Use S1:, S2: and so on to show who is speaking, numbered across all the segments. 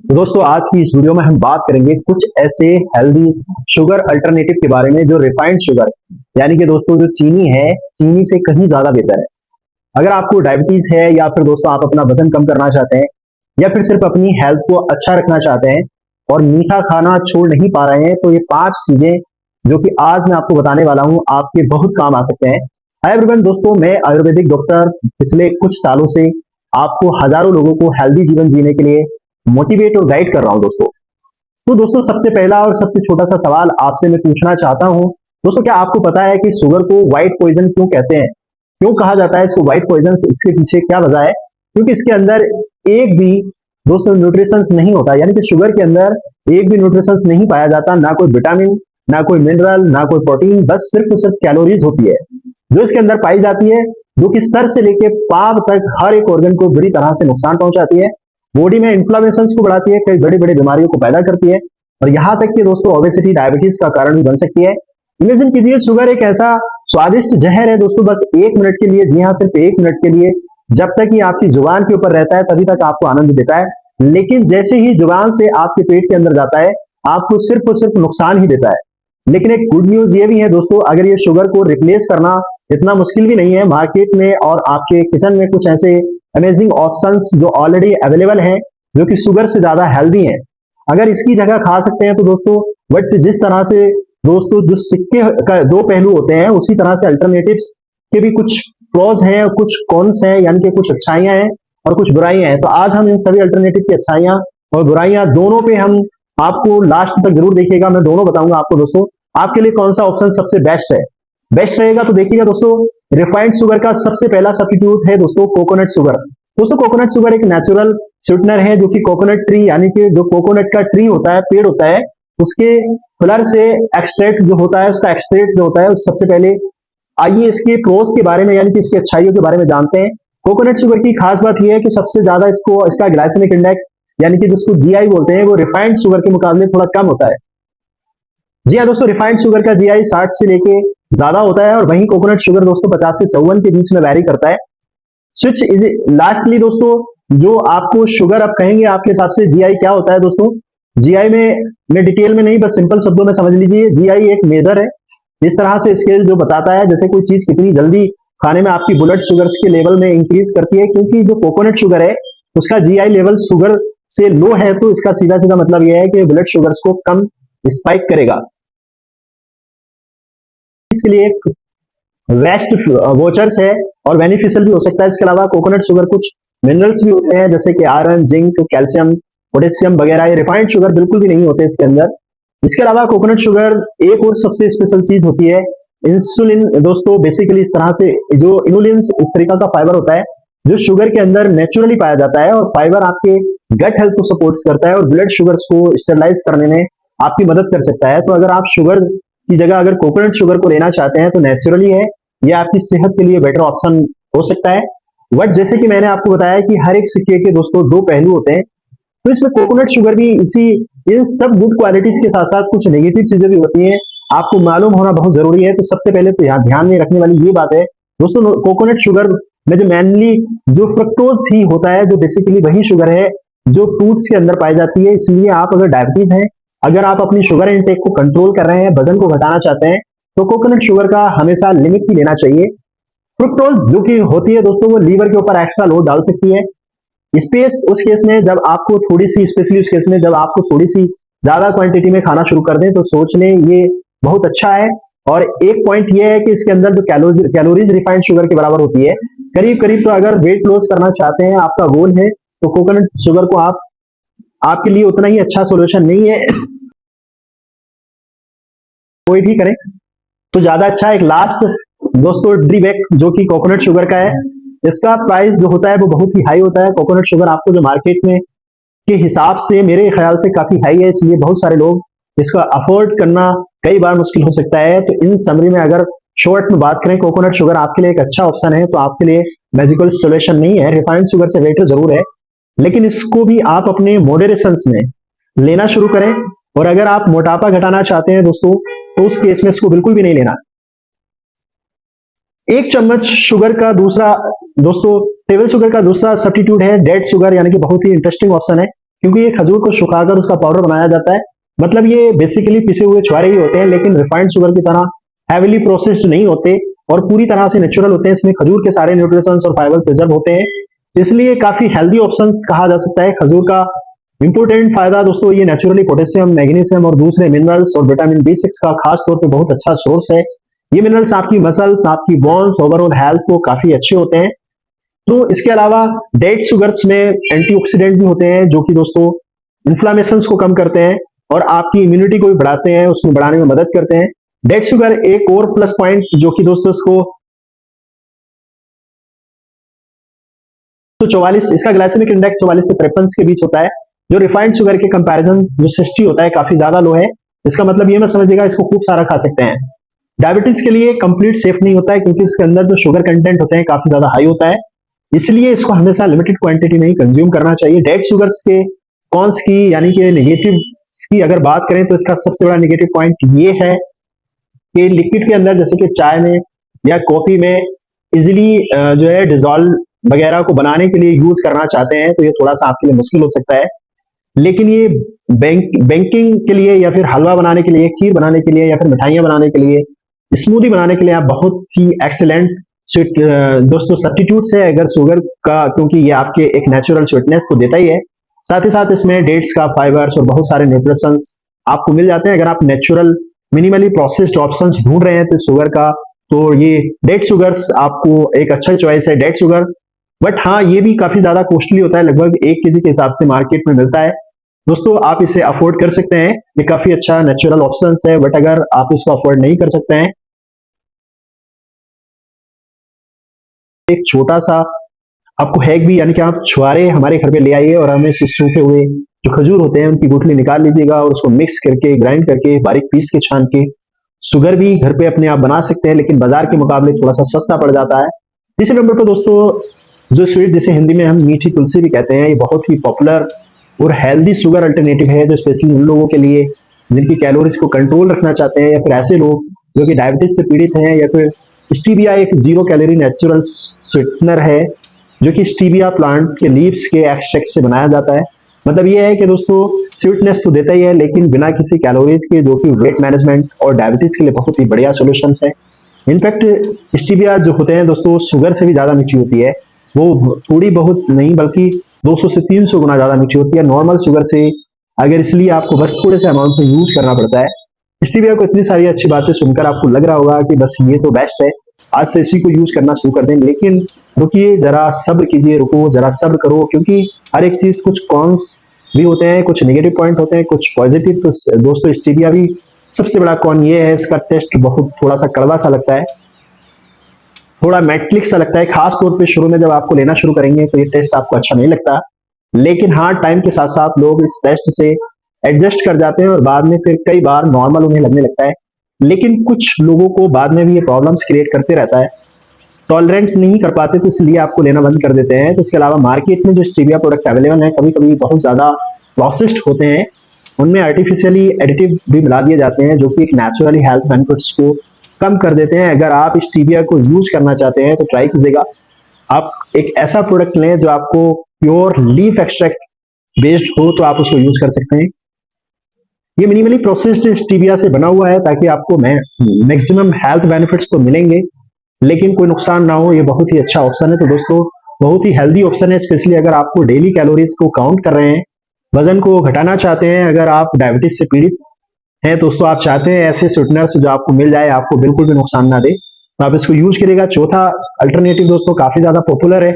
S1: तो दोस्तों आज की इस वीडियो में हम बात करेंगे कुछ ऐसे हेल्दी शुगर अल्टरनेटिव के बारे में जो रिफाइंड शुगर यानी कि दोस्तों जो चीनी है, चीनी से कहीं ज्यादा बेहतर है। अगर आपको डायबिटीज है या फिर दोस्तों आप अपना वजन कम करना चाहते हैं या फिर सिर्फ अपनी हेल्थ को अच्छा रखना चाहते हैं और मीठा खाना छोड़ नहीं पा रहे हैं, तो ये 5 चीजें जो कि आज मैं आपको बताने वाला हूं आपके बहुत काम आ सकते हैं। हाय एवरीवन, दोस्तों मैं आयुर्वेदिक डॉक्टर पिछले कुछ सालों से आपको हजारों लोगों को हेल्दी जीवन जीने के लिए मोटिवेट और गाइड कर रहा हूं दोस्तों। तो दोस्तों सबसे पहला और सबसे छोटा सा सवाल आपसे मैं पूछना चाहता हूं, दोस्तों क्या आपको पता है कि शुगर को व्हाइट पॉइजन क्यों कहते हैं? क्यों कहा जाता है इसको व्हाइट पॉइजन? इसके पीछे क्या वजह है? क्योंकि इसके अंदर एक भी दोस्तों न्यूट्रिशंस नहीं होता, यानी कि शुगर के अंदर एक भी न्यूट्रिशंस नहीं पाया जाता, ना कोई विटामिन, ना कोई मिनरल, ना कोई प्रोटीन, बस सिर्फ और सिर्फ कैलोरीज होती है जो इसके अंदर पाई जाती है, जो कि सर से लेके पाव तक हर एक ऑर्गन को बुरी तरह से नुकसान पहुंचाती है, बॉडी में इन्फ्लामेशन को बढ़ाती है, कई बड़ी बड़ी बीमारियों को पैदा करती है और यहाँ तक कि दोस्तों ओबेसिटी डायबिटीज का कारण भी बन सकती है। इमेजिन कीजिए शुगर एक ऐसा स्वादिष्ट जहर है दोस्तों, बस 1 मिनट के लिए, जी हाँ सिर्फ 1 मिनट के लिए, जब तक ये आपकी जुबान के ऊपर रहता है तभी तक आपको आनंद देता है, लेकिन जैसे ही जुबान से आपके पेट के अंदर जाता है आपको सिर्फ और सिर्फ नुकसान ही देता है। लेकिन एक गुड न्यूज ये भी है दोस्तों, अगर ये शुगर को रिप्लेस करना इतना मुश्किल भी नहीं है, मार्केट में और आपके किचन में कुछ ऐसे अमेजिंग ऑप्शंस जो ऑलरेडी अवेलेबल हैं जो कि शुगर से ज्यादा हेल्दी हैं, अगर इसकी जगह खा सकते हैं तो दोस्तों, बट जिस तरह से दोस्तों जो सिक्के का दो पहलू होते हैं उसी तरह से अल्टरनेटिव्स के भी कुछ प्रोज हैं और कुछ कॉन्स हैं, यानी कि कुछ अच्छाइयां हैं और कुछ बुराइयां हैं। तो आज हम इन सभी अल्टरनेटिव की अच्छाइयां और बुराइयां दोनों पे हम आपको लास्ट तक जरूर देखिएगा, मैं दोनों बताऊंगा आपको दोस्तों आपके लिए कौन सा ऑप्शन सबसे बेस्ट है, बेस्ट रहेगा। तो देखिएगा दोस्तों, रिफाइंड शुगर का सबसे पहला सब्स्टिट्यूट है दोस्तों कोकोनट शुगर। दोस्तों कोकोनट शुगर एक नेचुरल स्वीटनर है जो कि कोकोनट ट्री, यानी कि जो कोकोनट का ट्री होता है, पेड़ होता है, उसके फ्लर से एक्सट्रैक्ट जो होता है, उसका एक्सट्रैक्ट जो होता है, सबसे पहले आइए इसके प्रोस के बारे में यानी कि इसकी अच्छाइयों के बारे में जानते हैं। कोकोनट शुगर की खास बात यह है कि सबसे ज्यादा इसको इसका ग्लाइसेमिक इंडेक्स यानी कि जिसको जीआई बोलते हैं वो रिफाइंड शुगर के मुकाबले थोड़ा कम होता है। जी हाँ दोस्तों, रिफाइंड शुगर का जीआई 60 से लेके ज्यादा होता है और वहीं कोकोनट शुगर दोस्तों 50 से 54 के बीच में वैरी करता है। स्विच इज लास्टली दोस्तों, जो आपको शुगर आप कहेंगे आपके हिसाब से जीआई क्या होता है दोस्तों? जीआई में मैं डिटेल में नहीं, बस सिंपल शब्दों में समझ लीजिए, जीआई एक मेजर है इस तरह से स्केल जो बताता है जैसे कोई चीज कितनी जल्दी खाने में आपकी ब्लड शुगर्स के लेवल में इंक्रीज करती है, क्योंकि जो कोकोनट शुगर है उसका जीआई लेवल शुगर से लो है, तो इसका सीधा सीधा मतलब यह है कि ब्लड शुगर्स को कम स्पाइक करेगा। इसके लिए एक वेस्ट वोचर्स है और बेनिफिशियल भी हो सकता है। इसके अलावा कोकोनट शुगर कुछ मिनरल्स भी होते हैं जैसे कि आयरन, जिंक, कैल्शियम, पोटेशियम वगैरह, ये रिफाइंड शुगर बिल्कुल भी नहीं होते इसके अंदर। इसके अलावा कोकोनट शुगर एक और सबसे स्पेशल चीज होती है इंसुलिन दोस्तों। बेसिकली इस तरह से जो इनुलिन इस तरीका का फाइबर होता है जो शुगर के अंदर नेचुरली पाया जाता है और फाइबर आपके गट हेल्थ को सपोर्ट करता है और ब्लड शुगर्स को स्टेबलाइज करने में आपकी मदद कर सकता है। तो अगर आप शुगर की जगह अगर कोकोनट शुगर को लेना चाहते हैं तो नेचुरली है, यह आपकी सेहत के लिए बेटर ऑप्शन हो सकता है। बट जैसे कि मैंने आपको बताया कि हर एक सिक्के के दोस्तों दो पहलू होते हैं, तो इसमें कोकोनट शुगर भी इसी इन सब गुड क्वालिटीज के साथ साथ कुछ नेगेटिव चीजें भी होती हैं, आपको मालूम होना बहुत जरूरी है। तो सबसे पहले तो यहाँ ध्यान में रखने वाली ये बात है दोस्तों, कोकोनट शुगर में जो मेनली जो फ्रक्टोज ही होता है, जो बेसिकली वही शुगर है जो फ्रूट्स के अंदर पाई जाती है। इसलिए आप अगर डायबिटीज है, अगर आप अपनी शुगर इंटेक को कंट्रोल कर रहे हैं, वजन को घटाना चाहते हैं, तो कोकोनट शुगर का हमेशा लिमिट ही लेना चाहिए। फ्रुक्टोज जो कि होती है दोस्तों वो लीवर के ऊपर एक्स्ट्रा लोड डाल सकती है। स्पेस उस केस में जब आपको थोड़ी सी, स्पेशली उस केस में जब आपको थोड़ी सी ज्यादा क्वांटिटी में खाना शुरू कर दें तो सोच लें ये बहुत अच्छा है। और एक पॉइंट ये है कि इसके अंदर जो कैलोरीज रिफाइंड शुगर के बराबर होती है करीब करीब। तो अगर वेट लॉस करना चाहते हैं, आपका गोल है, तो कोकोनट शुगर को आप आपके लिए उतना ही अच्छा सोल्यूशन नहीं है, कोई भी करें तो ज्यादा अच्छा है। एक लास्ट दोस्तों ड्रीबैक जो कि कोकोनट शुगर का है, इसका प्राइस जो होता है वो बहुत ही हाई होता है। कोकोनट शुगर आपको जो मार्केट में के हिसाब से मेरे ख्याल से काफी हाई है, इसलिए बहुत सारे लोग इसका अफोर्ड करना कई बार मुश्किल हो सकता है। तो इन समरी में अगर शॉर्ट में बात करें, कोकोनट शुगर आपके लिए एक अच्छा ऑप्शन है, तो आपके लिए मैजिकल सोल्यूशन नहीं है, रिफाइंड शुगर से बेटर जरूर है, लेकिन इसको भी आप अपने मॉडरेशन में लेना शुरू करें। और अगर आप मोटापा घटाना चाहते हैं दोस्तों, तो उस केस में इसको बिल्कुल भी नहीं लेना। एक चम्मच शुगर का दूसरा दोस्तों टेबल शुगर का दूसरा सब्स्टिट्यूट है डेड शुगर, यानी कि बहुत ही इंटरेस्टिंग ऑप्शन है, क्योंकि ये खजूर को सुखाकर उसका पाउडर बनाया जाता है। मतलब ये बेसिकली पिसे हुए छुहारे ही होते हैं, लेकिन रिफाइंड शुगर की तरह हैवीली प्रोसेस्ड नहीं होते और पूरी तरह से नेचुरल होते हैं। इसमें खजूर के सारे न्यूट्रिशंस और फाइबर प्रिजर्व होते हैं, इसलिए काफी हेल्दी ऑप्शंस कहा जा सकता है। खजूर का इंपोर्टेंट फायदा दोस्तों, ये नेचुरली पोटेशियम, मैग्नीशियम और दूसरे मिनरल्स और विटामिन B6 का खास तौर पे बहुत अच्छा सोर्स है। ये मिनरल्स आपकी मसल्स, आपकी बोन्स, ओवरऑल हेल्थ को काफी अच्छे होते हैं। तो इसके अलावा डेट शुगर्स में एंटीऑक्सीडेंट भी होते हैं, जो कि दोस्तों इन्फ्लामेशन को कम करते हैं और आपकी इम्यूनिटी को भी बढ़ाते हैं, उसमें बढ़ाने में मदद करते हैं। डेट शुगर एक और प्लस पॉइंट जो कि दोस्तों इसको 44, इसका ग्लाइसेमिक इंडेक्स 44 से 53 के बीच होता है, जो रिफाइंड शुगर के कंपैरिजन जो 60 होता है, काफी ज्यादा लो है। इसका मतलब ये मत समझिएगा इसको खूब सारा खा सकते हैं। डायबिटीज के लिए कंप्लीट सेफ नहीं होता है, क्योंकि इसके अंदर जो शुगर कंटेंट होते हैं काफी ज्यादा हाई होता है, इसलिए इसको हमेशा लिमिटेड क्वांटिटी में ही कंज्यूम करना चाहिए। डेट शुगर्स के कॉन्स की यानी कि नेगेटिव की अगर बात करें तो इसका सबसे बड़ा नेगेटिव पॉइंट ये है कि लिक्विड के अंदर जैसे कि चाय में या कॉफी में इजिली जो है डिजोल्व वगैरह को बनाने के लिए यूज करना चाहते हैं, तो ये थोड़ा सा आपके लिए मुश्किल हो सकता है। लेकिन ये बेकिंग के लिए या फिर हलवा बनाने के लिए, खीर बनाने के लिए या फिर मिठाइयां बनाने के लिए, स्मूदी बनाने के लिए आप बहुत ही एक्सेलेंट स्वीट दोस्तों सब्स्टिट्यूट है अगर शुगर का, क्योंकि ये आपके एक नेचुरल स्वीटनेस तो देता ही है, साथ ही साथ इसमें डेट्स का फाइबर्स और बहुत सारे न्यूट्रिशंस आपको मिल जाते हैं। अगर आप नेचुरल मिनिमली प्रोसेस्ड ऑप्शंस ढूंढ रहे हैं तो शुगर का, तो ये डेट शुगर्स आपको एक अच्छा चॉइस है, डेट शुगर। बट हाँ, ये भी काफी ज्यादा कॉस्टली होता है, लगभग 1 kg के हिसाब से मार्केट में मिलता है। दोस्तों आप इसे अफोर्ड कर सकते हैं, ये काफी अच्छा नेचुरल ऑप्शन है। बट अगर आप इसको अफोर्ड नहीं कर सकते हैं, एक छोटा सा आपको हैक भी, यानी कि आप छुहारे हमारे घर पे ले आइए और हमें सूखे हुए जो खजूर होते हैं उनकी गुठली निकाल लीजिएगा और उसको मिक्स करके, ग्राइंड करके, बारीक पीस के, छान के शुगर भी घर पे अपने आप बना सकते हैं, लेकिन बाजार के मुकाबले थोड़ा सा सस्ता पड़ जाता है। तीसरे नंबर पर दोस्तों जो स्वीट, जिसे हिंदी में हम मीठी तुलसी भी कहते हैं, ये बहुत ही पॉपुलर और हेल्दी शुगर अल्टरनेटिव है, जो स्पेशली उन लोगों के लिए जिनकी कैलोरीज को कंट्रोल रखना चाहते हैं, या फिर ऐसे लोग जो कि डायबिटीज से पीड़ित हैं, या फिर स्टीविया एक 0 कैलोरी नेचुरल स्वीटनर है जो कि स्टीविया प्लांट के लीव्स के एक्सट्रैक्ट से बनाया जाता है। मतलब ये है कि दोस्तों स्वीटनेस तो देता ही है, लेकिन बिना किसी कैलोरीज के, जो कि वेट मैनेजमेंट और डायबिटीज के लिए बहुत ही बढ़िया सॉल्यूशंस है। इनफैक्ट स्टीविया जो होते हैं दोस्तों शुगर से भी ज्यादा मीठी होती है, वो थोड़ी बहुत नहीं बल्कि 200 से 300 गुना ज्यादा मीठी होती है नॉर्मल शुगर से। अगर इसलिए आपको बस थोड़े से अमाउंट में यूज करना पड़ता है। स्टीविया को इतनी सारी अच्छी बातें सुनकर आपको लग रहा होगा कि बस ये तो बेस्ट है, आज से इसी को यूज करना शुरू कर दें, लेकिन रुकिए, जरा सब्र कीजिए, रुको जरा सब्र करो, क्योंकि हर एक चीज कुछ कॉन्स भी होते हैं, कुछ नेगेटिव पॉइंट होते हैं, कुछ पॉजिटिव। तो दोस्तों स्टीविया भी सबसे बड़ा कॉन ये है, इसका टेस्ट बहुत थोड़ा सा कड़वा सा लगता है, थोड़ा मेटलिक सा लगता है, खास तौर पे शुरू में जब आपको लेना शुरू करेंगे तो ये टेस्ट आपको अच्छा नहीं लगता। लेकिन हाँ, टाइम के साथ साथ लोग इस टेस्ट से एडजस्ट कर जाते हैं और बाद में फिर कई बार नॉर्मल उन्हें लगने लगता है। लेकिन कुछ लोगों को बाद में भी ये प्रॉब्लम्स क्रिएट करते रहता है, टॉलरेंट नहीं कर पाते, तो इसलिए आपको लेना बंद कर देते हैं। तो इसके अलावा मार्केट में जो स्टीविया प्रोडक्ट अवेलेबल है, कभी कभी बहुत ज्यादा प्रोसेस्ड होते हैं, उनमें आर्टिफिशियली एडिटिव भी मिला दिए जाते हैं, जो कि एक नेचुरली हेल्थ बेनिफिट्स को कम कर देते हैं। अगर आप स्टीविया को यूज करना चाहते हैं तो ट्राई कीजिएगा, आप एक ऐसा प्रोडक्ट लें जो आपको प्योर लीफ एक्सट्रैक्ट बेस्ड हो, तो आप उसको यूज कर सकते हैं। ये मिनिमली प्रोसेस्ड स्टीविया से बना हुआ है, ताकि आपको मैक्सिमम हेल्थ बेनिफिट्स तो मिलेंगे लेकिन कोई नुकसान ना हो। ये बहुत ही अच्छा ऑप्शन है। तो दोस्तों बहुत ही हेल्दी ऑप्शन है, स्पेशली अगर आपको डेली कैलोरीज को काउंट कर रहे हैं, वजन को घटाना चाहते हैं, अगर आप डायबिटीज से पीड़ित हैं दोस्तों, आप चाहते हैं ऐसे स्वीटनर्स जो आपको मिल जाए, आपको बिल्कुल भी नुकसान ना दे, तो आप इसको यूज करिएगा। चौथा अल्टरनेटिव दोस्तों काफी ज्यादा पॉपुलर है,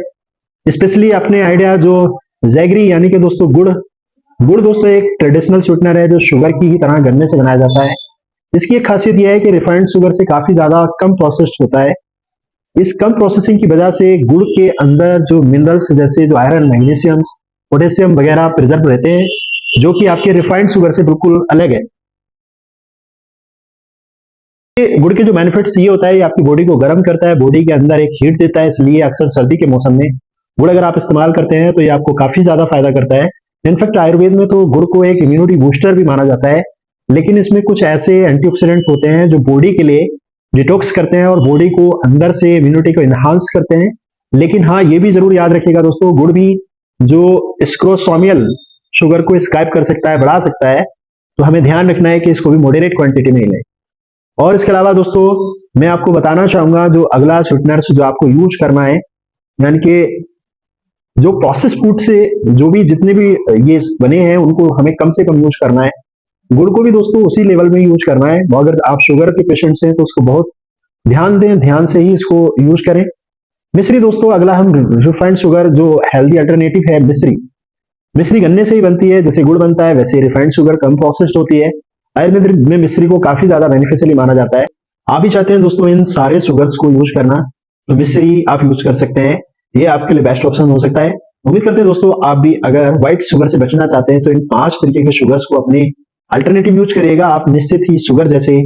S1: स्पेशली अपने आइडिया जो जैगरी, यानी कि दोस्तों गुड़। गुड़ दोस्तों एक ट्रेडिशनल स्वीटनर है जो शुगर की ही तरह गन्ने से बनाया जाता है। इसकी एक खासियत यह है कि रिफाइंड शुगर से काफी ज्यादा कम प्रोसेस्ड होता है। इस कम प्रोसेसिंग की वजह से गुड़ के अंदर जो मिनरल्स जैसे जो आयरन, मैग्नीशियम, पोटेशियम वगैरह प्रिजर्व रहते हैं, जो कि आपके रिफाइंड शुगर से बिल्कुल अलग है। गुड़ के जो बेनिफिट्स ये होता है, ये आपकी बॉडी को गर्म करता है, बॉडी के अंदर एक हीट देता है, इसलिए अक्सर सर्दी के मौसम में गुड़ अगर आप इस्तेमाल करते हैं तो ये आपको काफी ज्यादा फायदा करता है। इनफैक्ट आयुर्वेद में तो गुड़ को एक इम्यूनिटी बूस्टर भी माना जाता है, लेकिन इसमें कुछ ऐसे एंटीऑक्सीडेंट होते हैं जो बॉडी के लिए डिटॉक्स करते हैं और बॉडी को अंदर से इम्यूनिटी को इनहांस करते हैं। लेकिन हाँ, ये भी जरूर याद रखिएगा दोस्तों, गुड़ भी जो स्क्रोसोमियल शुगर को स्काइप कर सकता है, बढ़ा सकता है। तो हमें ध्यान रखना है कि इसको भी मॉडरेट क्वांटिटी में ही लें। और इसके अलावा दोस्तों मैं आपको बताना चाहूंगा जो अगला स्वीटनर्स जो आपको यूज करना है, यानी कि जो प्रोसेस फूड से जो भी जितने भी ये बने हैं उनको हमें कम से कम यूज करना है। गुड़ को भी दोस्तों उसी लेवल में यूज करना है। अगर आप शुगर के पेशेंट्स हैं तो उसको बहुत ध्यान दें, ध्यान से ही इसको यूज करें। मिश्री दोस्तों अगला हम रिफाइंड शुगर जो हेल्दी अल्टरनेटिव है मिश्री। मिश्री गन्ने से ही बनती है, जैसे गुड़ बनता है वैसे रिफाइंड शुगर कम प्रोसेस्ड होती है। आयुर्वेद में मिश्री को काफी ज्यादा बेनिफिशियली माना जाता है। आप भी चाहते हैं दोस्तों इन सारे शुगर्स को यूज करना, तो मिश्री आप यूज कर सकते हैं, ये आपके लिए बेस्ट ऑप्शन हो सकता है। उम्मीद करते हैं दोस्तों आप भी अगर व्हाइट शुगर से बचना चाहते हैं तो इन 5 तरीके के शुगर्स को अपने अल्टरनेटिव यूज करिएगा। आप निश्चित ही शुगर जैसे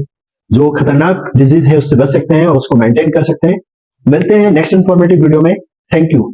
S1: जो खतरनाक डिजीज है उससे बच सकते हैं और उसको मेंटेन कर सकते हैं। मिलते हैं नेक्स्ट इंफॉर्मेटिव वीडियो में। Thank you.